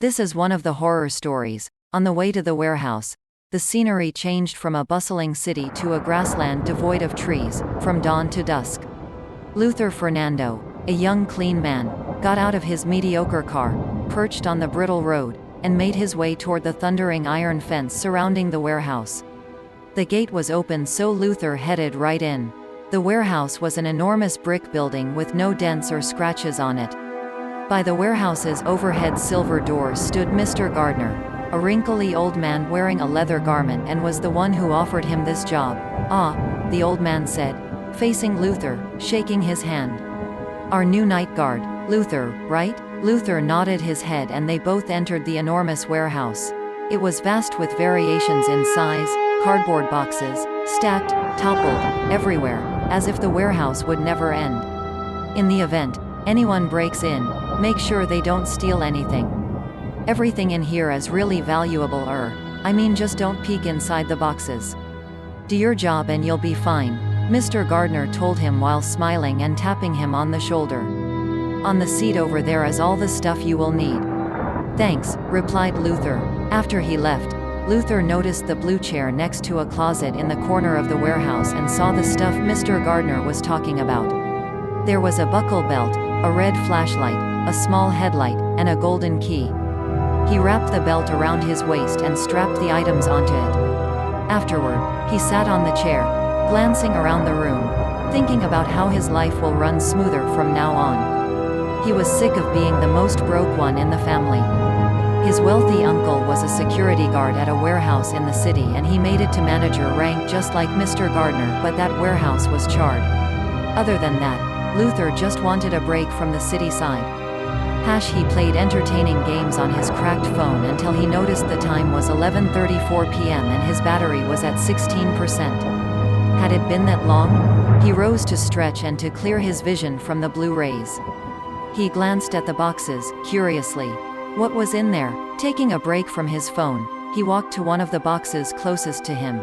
This is one of the horror stories. On the way to the warehouse, the scenery changed from a bustling city to a grassland devoid of trees, from dawn to dusk. Luther Fernando, a young clean man, got out of his mediocre car, perched on the brittle road, and made his way toward the thundering iron fence surrounding the warehouse. The gate was open, so Luther headed right in. The warehouse was an enormous brick building with no dents or scratches on it. By the warehouse's overhead silver door stood Mr. Gardner, a wrinkly old man wearing a leather garment, and was the one who offered him this job. "Ah," the old man said, facing Luther, shaking his hand. "Our new night guard, Luther, right?" Luther nodded his head, and they both entered the enormous warehouse. It was vast, with variations in size, cardboard boxes, stacked, toppled, everywhere, as if the warehouse would never end. In the event anyone breaks in, make sure they don't steal anything. Everything in here is really valuable, I mean, just don't peek inside the boxes. Do your job and you'll be fine, Mr. Gardner told him while smiling and tapping him on the shoulder. On the seat over there is all the stuff you will need. Thanks, replied Luther. After he left, Luther noticed the blue chair next to a closet in the corner of the warehouse and saw the stuff Mr. Gardner was talking about. There was a buckle belt, a red flashlight, a small headlight, and a golden key. He wrapped the belt around his waist and strapped the items onto it. Afterward, he sat on the chair, glancing around the room, thinking about how his life will run smoother from now on. He was sick of being the most broke one in the family. His wealthy uncle was a security guard at a warehouse in the city, and he made it to manager rank just like Mr. Gardner, but that warehouse was charred. Other than that, Luther just wanted a break from the city side. He played entertaining games on his cracked phone until he noticed the time was 11:34 p.m. and his battery was at 16%. Had it been that long? He rose to stretch and to clear his vision from the blue rays. He glanced at the boxes, curiously. What was in there? Taking a break from his phone, he walked to one of the boxes closest to him.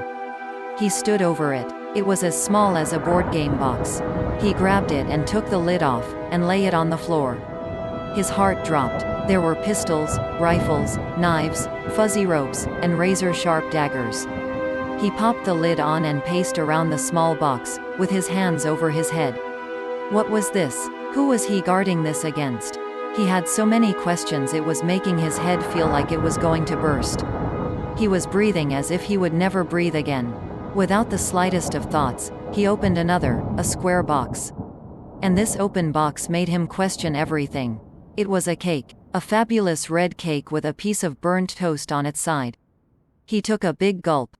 He stood over it. It was as small as a board game box. He grabbed it and took the lid off, and lay it on the floor. His heart dropped. There were pistols, rifles, knives, fuzzy ropes, and razor-sharp daggers. He popped the lid on and paced around the small box, with his hands over his head. What was this? Who was he guarding this against? He had so many questions it was making his head feel like it was going to burst. He was breathing as if he would never breathe again. Without the slightest of thoughts, he opened another, a square box. And this open box made him question everything. It was a cake, a fabulous red cake with a piece of burnt toast on its side. He took a big gulp.